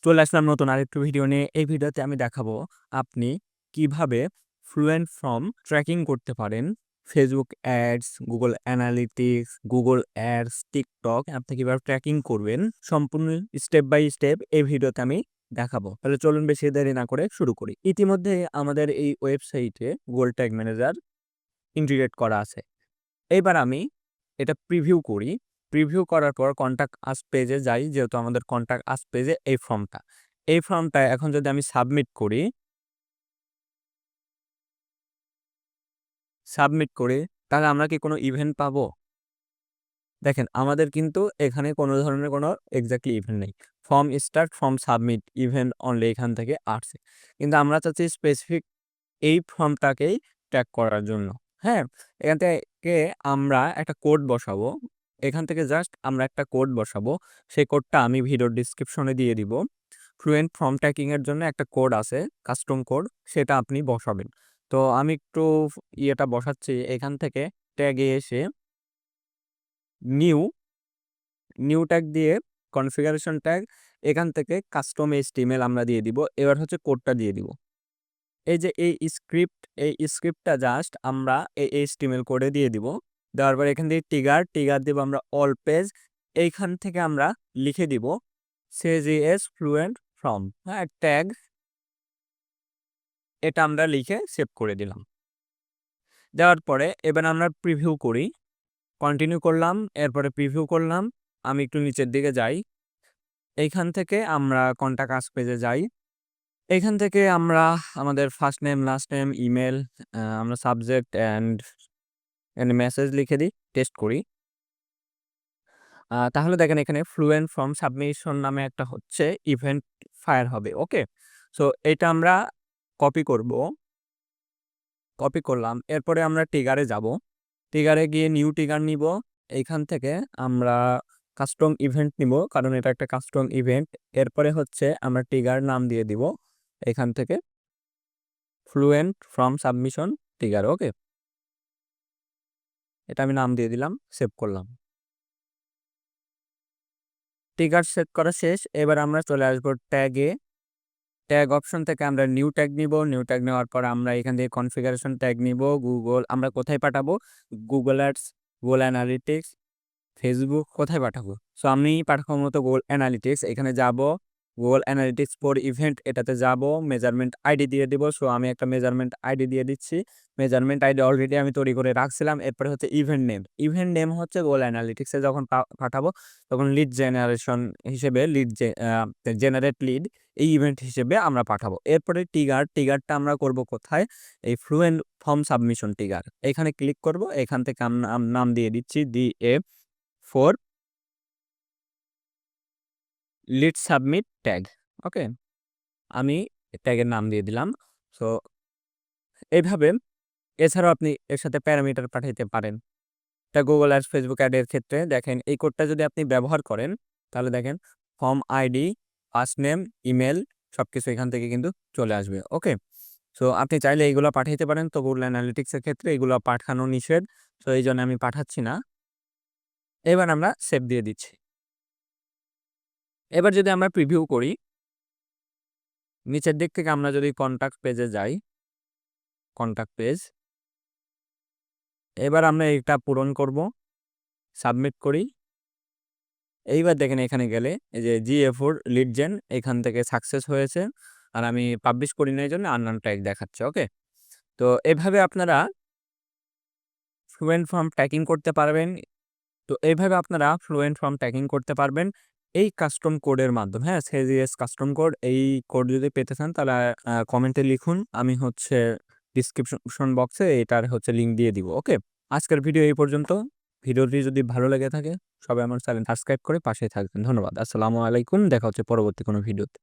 চলে আসলাম নতুন আরেকটু ভিডিও নিয়ে। এই ভিডিওতে আমি দেখাবো আপনি কিভাবে ফ্লুয়েন্ট ফর্ম ট্র্যাকিং করতে পারেন। Facebook ads, Google analytics, Google ads, TikTok আপনি কিভাবে ট্র্যাকিং করবেন সম্পূর্ণ স্টেপ বাই স্টেপ এই ভিডিওতে আমি দেখাবো। তাহলে চলুন বেশি দেরি না করে শুরু করি। ইতিমধ্যে আমাদের এই ওয়েবসাইটে গুগল ট্যাগ ম্যানেজার ইন্টিগ্রেট করা আছে। এইবার আমি এটা প্রিভিউ করি। প্রিভিউ করার পর কন্টাক্ট আস পেজে যাই, যেহেতু আমাদের কন্টাক্ট আস পেজে এই ফর্মটা এখন যদি আমি সাবমিট করি তাহলে আমরা কি কোনো ইভেন্ট পাবো? দেখেন আমাদের কিন্তু এখানে কোনো ধরনের কোনো এক্স্যাক্টলি ইভেন্ট নেই। Form start, form submit, event only এখান থেকে আসছে। কিন্তু আমরা চাচ্ছি স্পেসিফিক এই ফর্মটাকেই ট্র্যাক করার জন্য। হ্যাঁ? এখান থেকে আমরা একটা কোড বসাবো। এখান থেকে জাস্ট আমরা একটা কোড বসাবো। সেই কোডটা আমি ভিডিওর ডেসক্রিপশনে দিয়ে দিব। ফ্লুয়েন্ট ফর্ম ট্র্যাকিং এর জন্য একটা কোড আছে, কাস্টম কোড, সেটা আপনি বসাবেন। তো আমি একটু ইয়েটা বসাচ্ছি। এখান থেকে ট্যাগে এসে নিউ, নিউ ট্যাগ দিয়ে কনফিগারেশন ট্যাগ, এখান থেকে কাস্টম এইচটিএমএল আমরা দিয়ে দিব। এবার হচ্ছে কোডটা দিয়ে দিব। এই যে এই স্ক্রিপ্টটা জাস্ট আমরা এই এইচটিএমএল কোডে দিয়ে দিব। দেওয়ার পর এখান থেকে টিগার দিব আমরা অল পেজ। এইখান থেকে আমরা লিখে দিব CSS ফ্লুয়েন্ট ফর্ম, হ্যাঁ, ট্যাগ, এটা আমরা লিখে সেভ করে দিলাম। দেওয়ার পরে এবার আমরা প্রিভিউ করি। কন্টিনিউ করলাম, এরপরে প্রিভিউ করলাম। আমি একটু নিচের দিকে যাই। এইখান থেকে আমরা কন্টাক্ট আস পেজে যাই। এইখান থেকে আমরা আমাদের first name, last name, email, আমরা সাবজেক্ট অ্যান্ড মেসেজ লিখে দিই, টেস্ট করি। তাহলে দেখেন এখানে ফ্লুয়েন্ট ফর্ম সাবমিশন নামে একটা হচ্ছে ইভেন্ট ফায়ার হবে। ওকে, সো এটা আমরা কপি করব। কপি করলাম, এরপরে আমরা টিগারে যাব। টিগারে গিয়ে নিউ টিগার নিব। এইখান থেকে আমরা কাস্টম ইভেন্ট নিব, কারণ এটা একটা কাস্টম ইভেন্ট। এরপরে হচ্ছে আমরা টিগার নাম দিয়ে দিব এখান থেকে ফ্লুয়েন্ট ফর্ম সাবমিশন টিগার। ওকে, এটা আমি নাম দিয়ে দিলাম, সেভ করলাম। টিগার সেট করা শেষ। এবার আমরা চলে আসবো ট্যাগে। ট্যাগ অপশন থেকে আমরা নিউ ট্যাগ নিব। নিউ ট্যাগ নেওয়ার পর আমরা এখান থেকে কনফিগারেশন ট্যাগ নিব। গুগল, আমরা কোথায় পাঠাবো? Google ads, Google analytics, Facebook, কোথায় পাঠাবো? সো আমি পাঠাবো মতো গুগল অ্যানালিটিক্স। এখানে যাব, গুগল অ্যানালিটিক্স ফর ইভেন্ট, এটাতে যাব, মেজারমেন্ট আইডি দিয়ে দিব। সো আমি একটা মেজারমেন্ট আইডি দিয়ে দিচ্ছি। মেজারমেন্ট আইডি অলরেডি আমি তৈরি করে রাখছিলাম। এরপরে হচ্ছে ইভেন্ট নেম হচ্ছে গুগল অ্যানালিটিক্সে যখন পাঠাবো তখন লিড জেনারেশন হিসেবে জেনারেট লিড, এই ইভেন্ট হিসেবে আমরা পাঠাবো। এরপরে টিগারটা আমরা করব কোথায়? এই ফ্লুয়েন্ট ফর্ম সাবমিশন টিগার, এখানে ক্লিক করব। এখান থেকে নাম দিয়ে দিচ্ছি DF4 লিড সাবমিট ট্যাগ। ওকে, আমি ট্যাগের নাম দিয়ে দিলাম। সো এইভাবে, এছাড়াও আপনি এর সাথে প্যারামিটার পাঠাইতে পারেন। এটা গুগল অ্যাডস, ফেসবুক অ্যাডের ক্ষেত্রে দেখেন এই কোডটা যদি আপনি ব্যবহার করেন তাহলে দেখেন form ID, first name, email সবকিছু এখান থেকে কিন্তু চলে আসবে। ওকে, সো আপনি চাইলে এইগুলো পাঠাইতে পারেন। তো গুগল অ্যানালিটিক্সের ক্ষেত্রে এগুলো পাঠানো নিষেধ, সো এই জন্য আমি পাঠাচ্ছি না। এবার আমরা সেভ দিয়ে দিচ্ছি। এবার যদি আমরা প্রিভিউ করি, নিচের দিক থেকে আমরা যদি কন্টাক্ট পেজে যাই, কন্টাক্ট পেজ, এবার আমরা এটা পূরণ করব, সাবমিট করি। এইবার দেখেন এখানে গেলে এই যে GA4 লিড জেন এখান থেকে সাকসেস হয়েছে, আর আমি পাবলিশ করি না, এই জন্য আননোন ট্যাগ দেখাচ্ছে। ওকে, তো এভাবে আপনারা ফ্লুয়েন্ট ফর্ম ট্র্যাকিং করতে পারবেন। এই কাস্টম কোডের মাধ্যমে। হ্যাঁ, CSS কাস্টম কোড, এই কোড যদি পেতে চান তাহলে কমেন্টে লিখুন, আমি হচ্ছে ডিসক্রিপশন বক্সে এটার হচ্ছে লিঙ্ক দিয়ে দিব। ওকে, আজকের ভিডিও এই পর্যন্ত। ভিডিওটি যদি ভালো লেগে থাকে সবাই আমার চ্যানেল সাবস্ক্রাইব করে পাশে থাকবেন। ধন্যবাদ। আসসালামু আলাইকুম, দেখা হচ্ছে পরবর্তী কোনো ভিডিওতে।